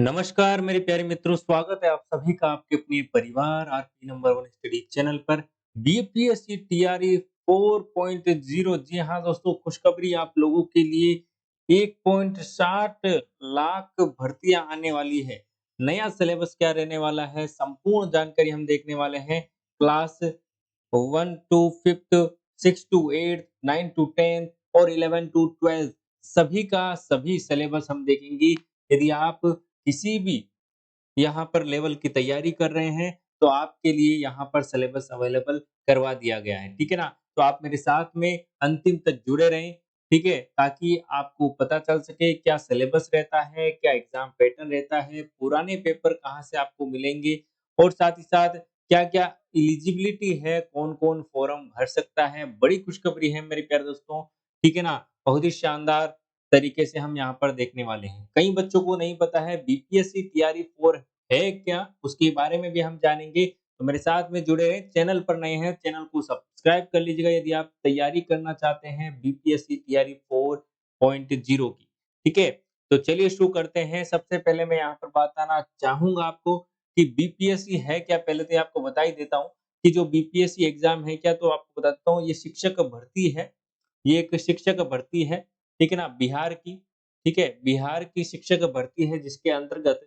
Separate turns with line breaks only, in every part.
नमस्कार मेरे प्यारे मित्रों, स्वागत है आप सभी का आपके अपने परिवार RP number one study channel पर बीपीएससी टीआरई 4.0। जी हाँ दोस्तों, खुशखबरी आप लोगों के लिए 1.60 लाख भर्तियां आने वाली है। नया सिलेबस क्या रहने वाला है, संपूर्ण जानकारी हम देखने वाले हैं। Class 1 to 5th, 6 to 8th, 9 to 10th और 11 टू 12th सभी का सभी सिलेबस हम देखेंगे। यदि आप किसी भी यहाँ पर लेवल की तैयारी कर रहे हैं, तो आपके लिए यहाँ पर सिलेबस अवेलेबल करवा दिया गया है, ठीक है ना? तो आप मेरे साथ में अंतिम तक जुड़े रहें, ठीक है? ताकि आपको पता चल सके क्या सिलेबस रहता है, क्या एग्ज़ाम पैटर्न रहता है, पुराने पेपर कहाँ से आपको मिलेंगे और साथ ही साथ क्या-क्या एलिजिबिलिटी है, कौन-कौन फॉर्म भर सकता है। बड़ी खुशखबरी है मेरे प्यारे दोस्तों, ठीक है ना? बहुत ही शानदार तरीके से हम यहाँ पर देखने वाले हैं। कई बच्चों को नहीं पता है बीपीएससी टीआरई 4 है क्या? उसके बारे में भी हम जानेंगे। तो मेरे साथ में जुड़े रहें, चैनल पर नए हैं, चैनल को सब्सक्राइब कर लीजिएगा यदि आप तैयारी करना चाहते हैं बीपीएससी टीआरई 4.0 की। ठीक है? तो चलिए शुरू करते हैं। सबसे पहले मैं यहाँ पर बताना चाहूँगा आपको कि बीपीएससी है क्या? पहले तो आपको बता ही देता हूँ कि जो बीपीएससी एग्ज़ाम है क्या, तो आपको बताता हूँ ये शिक्षक भर्ती है। ये एक शिक्षक भर्ती है, ठीक है ना? बिहार की, ठीक है? बिहार की शिक्षक भर्ती है जिसके अंतर्गत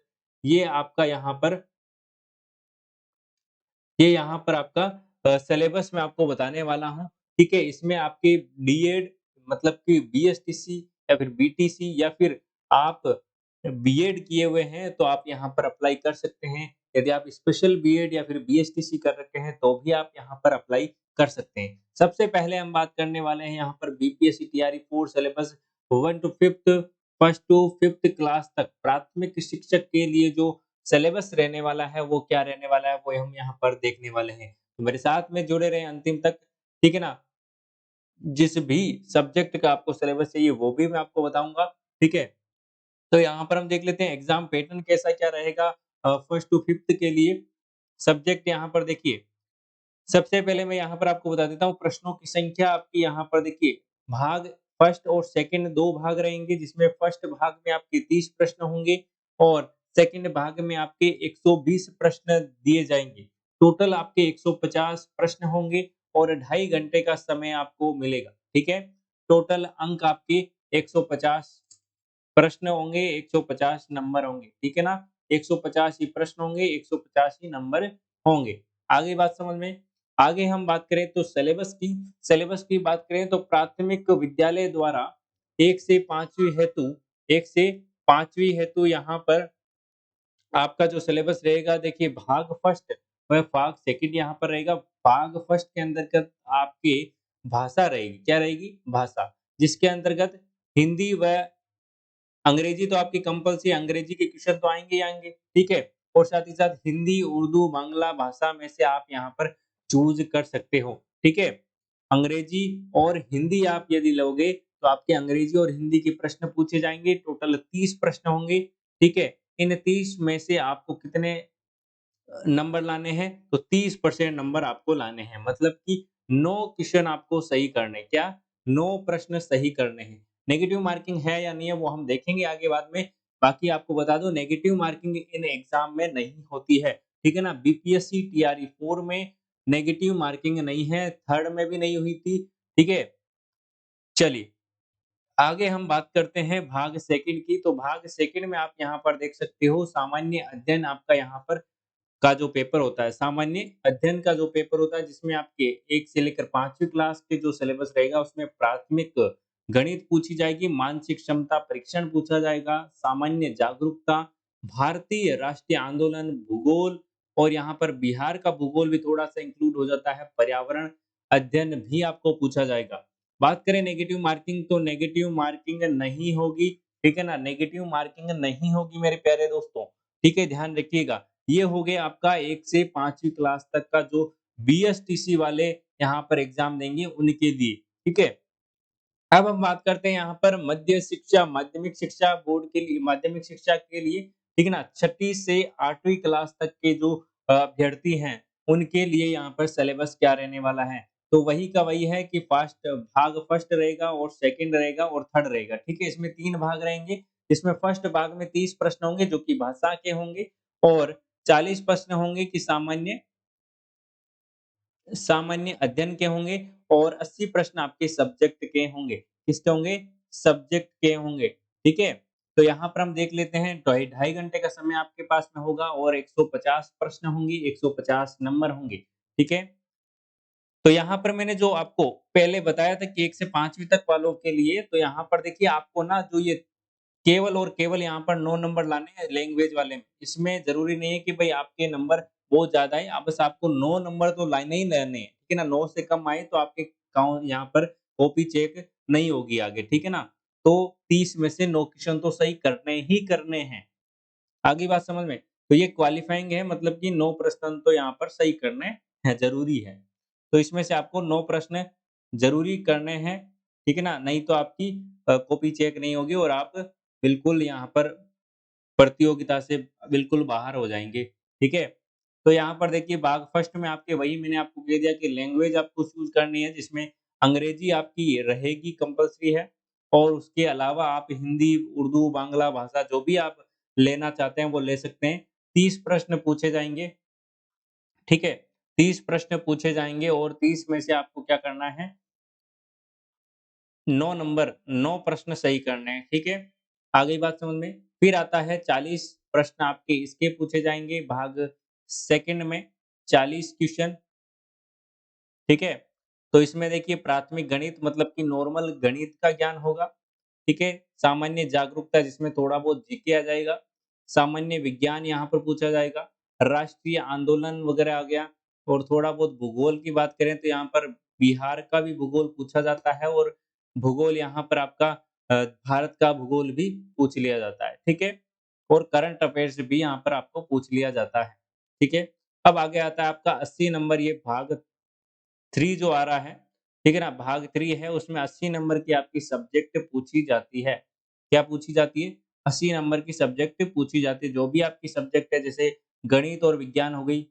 ये आपका यहाँ पर आपका सिलेबस मैं आपको बताने वाला हूँ, ठीक है? इसमें आपके बीएड मतलब कि बीएसटीसी या फिर बीटीसी या फिर आप बीएड किए हुए हैं, तो आप यहाँ पर अप्लाई कर सकते हैं। यदि आप स्पेशल बीएड या फिर बीएसटीसी कर रखे हैं, तो भी आप यहाँ पर अप्लाई कर सकते हैं। सबसे पहले हम बात करने वाले हैं यहाँ पर BPSC TRE 4 syllabus 1 to 5th, 1st to 5th class तक प्राथमिक शिक्षक के लिए जो सिलेबस रहने वाला है, वो क्या रहने वाला है, वो हम यहाँ पर देखने वाले हैं। तो मेरे साथ में जुड़े रहें अंतिम तक, ठीक है ना? जिस भी सब्जेक्ट का आपको सिलेबस चाहिए, वो भी मैं आपको बताऊँगा, ठीक है? तो यहाँ पर हम देख लेते हैं एग्ज़ाम पैटर्न कैसा क्या रहेगा 1st टू 5th के लिए। सब्जेक्ट यहाँ पर देखिए, सबसे पहले मैं यहाँ पर आपको बता देता हूँ प्रश्नों की संख्या आपकी यहाँ पर देखिए, भाग फर्स्ट और सेकंड 2 भाग रहेंगे जिसमें फर्स्ट भाग में आपके 30 प्रश्न होंगे और सेकंड भाग में आपके 120 प्रश्न दिए जाएँगे। टोटल आपके 150 प्रश्न होंगे और ढाई घंटे का समय आपको मिलेगा, ठीक है? टोटल अंक आपके 150 प्रश्न होंगे, 150 नंबर होंगे, ठीक है ना? 150 ही प्रश्न होंगे, 150 ही नंबर होंगे। आगे बात समझ में? आगे हम बात करें तो सिलेबस की बात करें तो प्राथमिक विद्यालय द्वारा 1 से 5वीं हेतु 1 से 5वीं हेतु यहाँ पर आपका जो सिलेबस रहेगा देखिए भाग फर्स्ट व भाग सेकंड यहाँ पर रहेगा। भाग फर्स्ट के अंतर्गत आपकी भाषा रहेगी, क्या रहेगी? भाषा, जिसके अंतर्गत हिंदी व अंग्रेजी तो आपकी कंपल्सरी अंग्रेजी के क्वेश्चन तो आएँगे ही आएँगे, ठीक है? और साथ ही साथ हिंदी, उर्दू, बांग्ला भाषा में से आप यहाँ पर चूज़ कर सकते हो, ठीक है? अंग्रेजी और हिंदी आप यदि लोगे, तो आपके अंग्रेजी और हिंदी के प्रश्न पूछे जाएँगे, टोटल 30 प्रश्न होंगे, ठीक है? इन 30 में से आपको कितने नंबर लाने हैं, तो 30% नंबर आपको लाने हैं। मतलब कि 9 क्वेश्चन आपको सही करने हैं। क्या? 9 प्रश्न सही करने हैं। नेगेटिव मार्किंग है या नहीं है, वो हम देखेंगे आगे बाद में। बाकी आपको बता दूँ नेगेटिव मार्किंग इन एग्ज़ाम में नहीं होती है। ठीक है ना? बीपीएससी टीआरई 4 में नेगेटिव मार्किंग नहीं है, 3rd में भी नहीं हुई थी। ठीक है? चलिए, आगे हम बात करते हैं भाग सेकंड की। तो भाग सेकंड में आप यहाँ पर देख सकते हो सामान्य अध्ययन आपका यहाँ पर का जो पेपर होता है, सामान्य अध्ययन का जो पेपर होता है जिसमें आपके 1 से लेकर 5वीं क्लास के जो सिलेबस रहेगा उसमें प्राथमिक गणित पूछी जाएगी, मानसिक क्षमता परीक्षण पूछा जाएगा, सामान्य जागरूकता, भारतीय राष्ट्रीय आंदोलन, भूगोल और यहाँ पर बिहार का भूगोल भी थोड़ा-सा इंक्लूड हो जाता है, पर्यावरण अध्ययन भी आपको पूछा जाएगा। बात करें नेगेटिव मार्किंग तो नेगेटिव मार्किंग नहीं होगी, ठीक है ना? नेगेटिव मार्किंग नहीं होगी मेरे प्यारे दोस्तों, ठीक है? ध्यान रखिएगा। ये हो गया आपका 1 से 5वीं क्लास तक का जो बीएसटीसी वाले यहाँ पर एग्ज़ाम देंगे उनके लिए, ठीक है? अब हम बात करते हैं यहाँ पर माध्यमिक शिक्षा बोर्ड के लिए माध्यमिक शिक्षा के लिए, ठीक है ना? छठी से 8वीं क्लास तक के जो अभ्यर्थी हैं, उनके लिए यहाँ पर सिलेबस क्या रहने वाला है। तो वही का वही है कि फर्स्ट भाग फर्स्ट रहेगा और सेकंड रहेगा और थर्ड रहेगा, ठीक है? इसमें 3 भाग रहेंगे। इसमें फर्स्ट भाग में 30 प्रश्न होंगे जो कि भाषा के होंगे और 40 प्रश्न होंगे कि सामान्य सामान्य अध्ययन के होंगे और 80 प्रश्न आपके सब्जेक्ट के होंगे। किसके होंगे? सब्जेक्ट के होंगे, ठीक है? तो यहाँ पर हम देख लेते हैं ढाई ढाई घंटे का समय आपके पास में होगा और 150 प्रश्न होंगे, 150 नंबर होंगे, ठीक है? तो यहाँ पर मैंने जो आपको पहले बताया था कि 1 से 5वीं तक वालों के लिए, तो यहाँ पर देखिए आपको ना जो ये केवल और केवल यहाँ पर 9 नंबर लाने हैं लैंग्वेज वाले में। इसमें ज़रूरी नहीं है कि भई आपके नंबर बहुत ज़्यादा आए, बस आपको 9 नंबर तो लाने ही लाने हैं, ठीक है ना? 9 से कम आए तो आपके यहाँ पर कॉपी चेक नहीं होगी आगे, ठीक है ना? तो 30 में से 9 क्वेश्चन तो सही करने ही करने हैं। आगे बात समझ में? तो ये क्वालीफाइंग है मतलब कि 9 प्रश्न तो यहाँ पर सही करने हैं, ज़रूरी है। तो इसमें से आपको 9 प्रश्न ज़रूरी करने हैं, ठीक है ना? नहीं तो आपकी कॉपी चेक नहीं होगी और आप बिल्कुल यहाँ पर प्रतियोगिता से बिल्कुल बाहर हो जाएँगे, ठीक है? तो यहाँ पर देखिए भाग फर्स्ट में आपके वही मैंने आपको कह दिया कि लैंग्वेज आपको चूज़ करनी है जिसमें अंग्रेजी आपकी रहेगी कंपल्सरी है और उसके अलावा आप हिंदी, उर्दू, बांग्ला भाषा जो भी आप लेना चाहते हैं वो ले सकते हैं। 30 प्रश्न पूछे जाएँगे, ठीक है? 30 प्रश्न पूछे जाएँगे और 30 में से आपको क्या करना है 9 प्रश्न सही करने हैं, ठीक है? आ गई बात समझ में? फिर आता है 40 प्रश्न आपके इसके पूछे जाएँगे भाग सेकंड में 40 क्वेश्चन, ठीक है? तो इसमें देखिए प्राथमिक गणित मतलब कि नॉर्मल गणित का ज्ञान होगा, ठीक है? सामान्य जागरूकता जिसमें थोड़ा बहुत जीके आ जाएगा, सामान्य विज्ञान यहाँ पर पूछा जाएगा, राष्ट्रीय आंदोलन वगैरह आ गया और थोड़ा बहुत भूगोल की बात करें तो यहाँ पर बिहार का भी भूगोल पूछा जाता है और भूगोल यहाँ पर आपका भारत का भूगोल भी पूछ लिया जाता है, ठीक है? और करंट अफेयर्स भी यहाँ पर आपको पूछ लिया जाता है, ठीक है? अब आगे आता है आपका 80 नंबर ये भाग 3 जो आ रहा है, ठीक है ना? भाग 3 है उसमें 80 नंबर की आपकी सब्जेक्ट पूछी जाती है। क्या पूछी जाती है? 80 नंबर की सब्जेक्ट पूछी जाती है। जो भी आपकी सब्जेक्ट है जैसे गणित और विज्ञान हो गई,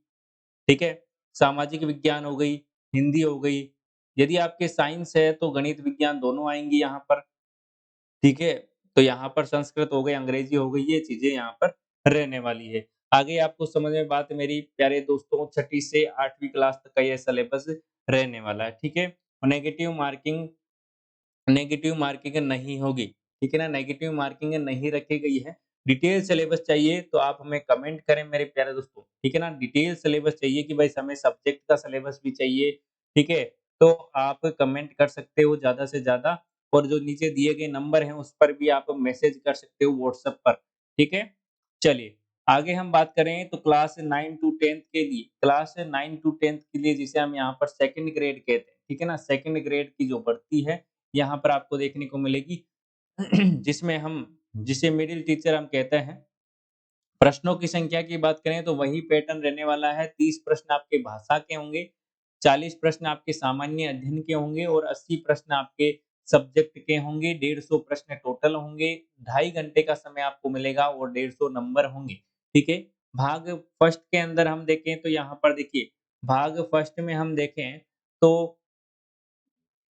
ठीक है? सामाजिक विज्ञान हो गई, हिंदी हो गई। यदि आपके साइंस है तो गणित, विज्ञान दोनों आएँगी यहाँ पर। ठीक है? तो यहाँ पर संस्कृत हो गई, अंग्रेजी हो गई, ये चीज़ें यहाँ पर रहने वाली है। आगे आपको समझ में बात मेरी प्यारे दोस्तों 6ठी से 8वीं क्लास तक का ये सिलेबस रहने वाला है, ठीक है? और नेगेटिव मार्किंग नहीं होगी, ठीक है ना? नेगेटिव मार्किंग नहीं रखी गई है। डिटेल सिलेबस चाहिए तो आप हमें कमेंट करें मेरे प्यारे दोस्तों, ठीक है ना? डिटेल सिलेबस चाहिए कि भाई हमें सब्जेक्ट का सिलेबस भी चाहिए, ठीक है? तो आप कमेंट कर सकते हो ज़्यादा से ज़्यादा और जो नीचे दिए गए नंबर हैं उस पर भी आप मैसेज कर सकते हो व्हाट्सएप पर, ठीक है? चलिए, आगे हम बात करें तो क्लास 9 टू 10th के लिए क्लास 9 टू 10th के लिए जिसे हम यहाँ पर सेकंड ग्रेड कहते हैं, ठीक है ना? सेकंड ग्रेड की जो भर्ती है यहाँ पर आपको देखने को मिलेगी जिसमें हम जिसे मिडिल टीचर हम कहते हैं। प्रश्नों की संख्या की बात करें तो वही पैटर्न रहने वाला है, 30 प्रश्न आपके भाषा के होंगे, 40 प्रश्न आपके सामान्य अध्ययन के होंगे और 80 प्रश्न आपके सब्जेक्ट के होंगे, 150 प्रश्न टोटल होंगे, ढाई घंटे का समय आपको मिलेगा और 150 नंबर होंगे, ठीक है? भाग फर्स्ट के अंदर हम देखें तो यहाँ पर देखिए, भाग फर्स्ट में हम देखें तो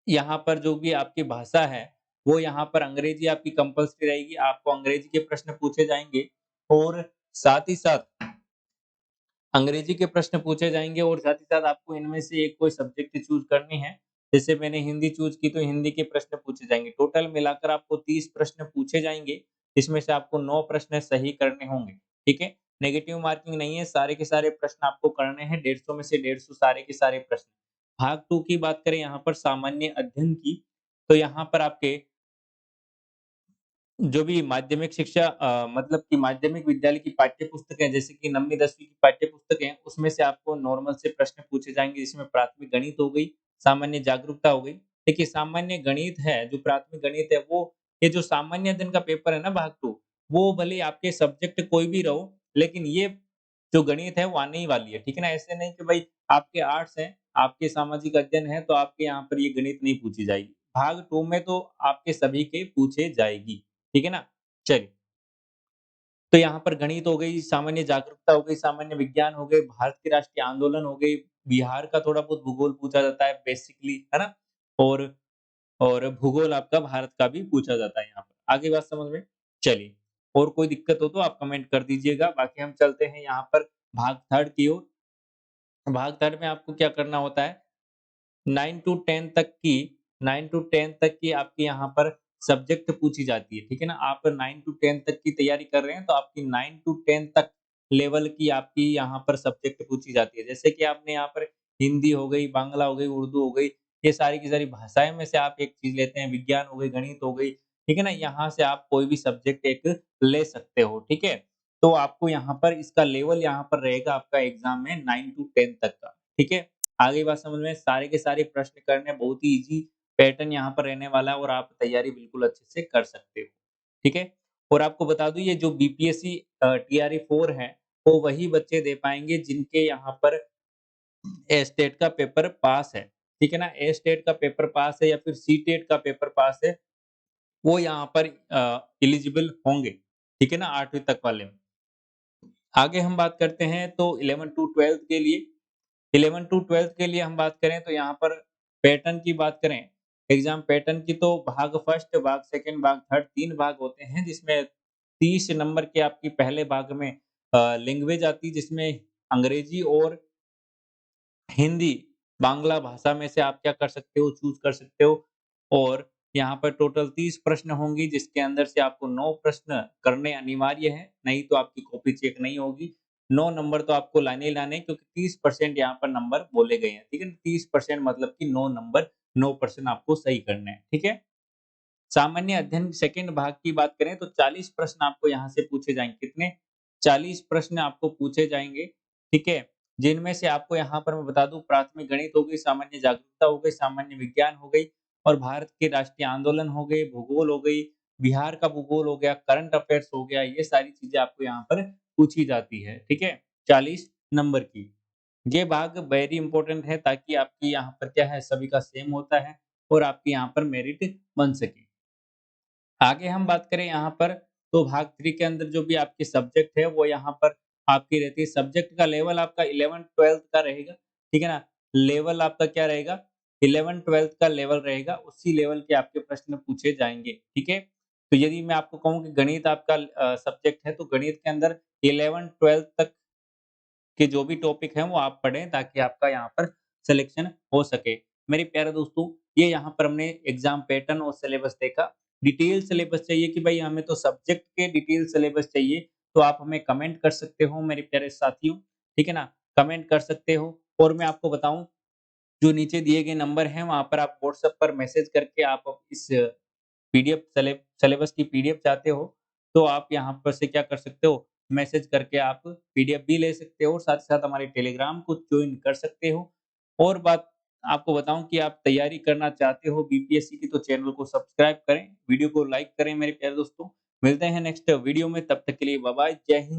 यहाँ पर जो भी आपकी भाषा है, वो यहाँ पर अंग्रेजी आपकी कंपल्सरी रहेगी, आपको अंग्रेजी के प्रश्न पूछे जाएँगे और साथ ही साथ अंग्रेजी के प्रश्न पूछे जाएँगे और साथ ही साथ आपको इनमें से एक कोई सब्जेक्ट चूज़ करनी है। जैसे मैंने हिंदी चूज़ की तो हिंदी के प्रश्न पूछे जाएँगे। टोटल मिलाकर आपको 30 प्रश्न पूछे जाएँगे, इसमें से आपको 9 प्रश्न सही करने होंगे, ठीक है? नेगेटिव मार्किंग नहीं है, सारे के सारे प्रश्न आपको करने हैं, 150 में से 150 सारे के सारे प्रश्न। भाग 2 की बात करें यहाँ पर सामान्य अध्ययन की, तो यहाँ पर आपके जो भी माध्यमिक शिक्षा मतलब कि माध्यमिक विद्यालय की पाठ्य पुस्तकें जैसे कि 9वीं 10वीं की पाठ्य पुस्तकें हैं, उसमें से आपको नॉर्मल से प्रश्न पूछे जाएँगे जिसमें प्राथमिक गणित हो गई, सामान्य जागरूकता हो गई। देखिए सामान्य गणित है, जो प्राथमिक गणित है वो ये जो सामान्य अध्ययन का पेपर है ना भाग 2 वो भले ही आपके सब्जेक्ट कोई भी रहो, लेकिन ये जो गणित है वो आने ही वाली है, ठीक है ना? ऐसे नहीं कि भाई आपके आर्ट्स है, आपके सामाजिक अध्ययन है तो आपके यहाँ पर ये गणित नहीं पूछी जाएगी। भाग 2 में तो आपके सभी के पूछे जाएगी। ठीक है ना? चलिए, तो यहाँ पर गणित हो गई, सामान्य जागरूकता हो गई, सामान्य विज्ञान हो गए, भारत के राष्ट्रीय आंदोलन हो गई, बिहार का थोड़ा बहुत भूगोल पूछा जाता है बेसिकली, है ना? और भूगोल आपका भारत का भी पूछा जाता है यहाँ पर। आगे बात समझ में? चलिए, और कोई दिक्कत हो तो आप कमेंट कर दीजिएगा। बाकी हम चलते हैं यहाँ पर भाग थर्ड की ओर। भाग थर्ड में आपको क्या करना होता है, 9 टू 10 तक की 9 टू 10 तक की आपकी यहाँ पर सब्जेक्ट पूछी जाती है, ठीक है ना? आप 9 टू 10 तक की तैयारी कर रहे हैं, तो आपकी 9 टू 10 तक लेवल की आपकी यहाँ पर सब्जेक्ट पूछी जाती है। जैसे कि आपने यहाँ पर हिंदी हो गई, बांग्ला हो गई, उर्दू हो गई, ये सारी की सारी भाषाएँ में से आप एक चीज़ लेते हैं, विज्ञान हो गई, गणित हो गई, ठीक है ना? यहाँ से आप कोई भी सब्जेक्ट एक ले सकते हो, ठीक है? तो आपको यहाँ पर इसका लेवल यहाँ पर रहेगा आपका एग्ज़ाम में 9 टू 10 तक का, ठीक है? आगे बात समझ में, सारे के सारे प्रश्न करने बहुत ही ईज़ी पैटर्न यहाँ पर रहने वाला है और आप तैयारी बिल्कुल अच्छे से कर सकते हो, ठीक है? और आपको बता दूँ ये जो बीपीएससी टीआरई 4 है, वो वही बच्चे दे पाएँगे जिनके यहाँ पर ए-स्टेट का पेपर पास है, ठीक है ना? ए-स्टेट का पेपर पास है या फिर सी-टेट का पेपर पास है, वो यहाँ पर एलिजिबल होंगे, ठीक है ना? 8वीं तक वाले में। आगे हम बात करते हैं तो 11 टू 12th के लिए 11 टू 12th के लिए हम बात करें तो यहाँ पर पैटर्न की बात करें, एग्ज़ाम पैटर्न की तो भाग फर्स्ट, भाग सेकंड, भाग थर्ड 3 भाग होते हैं जिसमें 30 नंबर के आपकी पहले भाग में लैंग्वेज आती है जिसमें अंग्रेजी और हिंदी, बांग्ला भाषा में से आप क्या कर सकते हो, चूज़ कर सकते हो और यहाँ पर टोटल 30 प्रश्न होंगी जिसके अंदर से आपको 9 प्रश्न करने अनिवार्य हैं, नहीं तो आपकी कॉपी चेक नहीं होगी। 9 नंबर तो आपको लाने ही लाने हैं क्योंकि 30% यहाँ पर नंबर बोले गए हैं, ठीक है ना? 30% मतलब कि 9 नंबर, 9% आपको सही करने हैं, ठीक है? सामान्य अध्ययन सेकंड भाग की बात करें तो 40 प्रश्न आपको यहाँ से पूछे जाएँगे। कितने? 40 प्रश्न आपको पूछे जाएँगे, ठीक है? जिनमें से आपको यहाँ पर मैं बता दूँ प्राथमिक गणित हो गई, सामान्य जागरूकता हो गई, सामान्य विज्ञान हो गई और भारत के राष्ट्रीय आंदोलन हो गए, भूगोल हो गई, बिहार का भूगोल हो गया, करंट अफेयर्स हो गया, ये सारी चीज़ें आपको यहाँ पर पूछी जाती है, ठीक है? 40 नंबर की। ये भाग वेरी इंपॉर्टेंट है ताकि आपकी यहाँ पर क्या है सभी का सेम होता है और आपकी यहाँ पर मेरिट बन सके। आगे हम बात करें यहाँ पर तो भाग 3 के अंदर जो भी आपके सब्जेक्ट है वो यहाँ पर आपकी रहती है सब्जेक्ट का लेवल आपका 11th-12th का रहेगा, ठीक है ना? लेवल आपका क्या रहेगा? 11th-12th का लेवल रहेगा, उसी लेवल के आपके प्रश्न पूछे जाएँगे, ठीक है? तो यदि मैं आपको कहूँ कि गणित आपका सब्जेक्ट है तो गणित के अंदर 11th-12th तक के जो भी टॉपिक हैं वो आप पढ़ें ताकि आपका यहाँ पर सिलेक्शन हो सके। मेरे प्यारे दोस्तों, ये यहाँ पर हमने एग्ज़ाम पैटर्न और सिलेबस देखा। डिटेल सिलेबस चाहिए कि भाई हमें तो सब्जेक्ट के डिटेल सिलेबस चाहिए, तो आप हमें कमेंट कर सकते हो मेरे प्यारे साथियों, ठीक है ना? कमेंट कर सकते हो और मैं आपको बताऊँ जो नीचे दिए गए नंबर हैं वहाँ पर आप व्हाट्सएप पर मैसेज करके आप इस पीडीएफ सिलेबस की पीडीएफ चाहते हो, तो आप यहाँ पर से क्या कर सकते हो, मैसेज करके आप पीडीएफ भी ले सकते हो और साथ ही साथ हमारे टेलीग्राम को जॉइन कर सकते हो। और बात आपको बताऊँ कि आप तैयारी करना चाहते हो बीपीएससी की तो चैनल को सब्सक्राइब करें, वीडियो को लाइक करें मेरे प्यारे दोस्तों। मिलते हैं नेक्स्ट वीडियो में, तब तक के लिए बाय बाय, जय हिंद।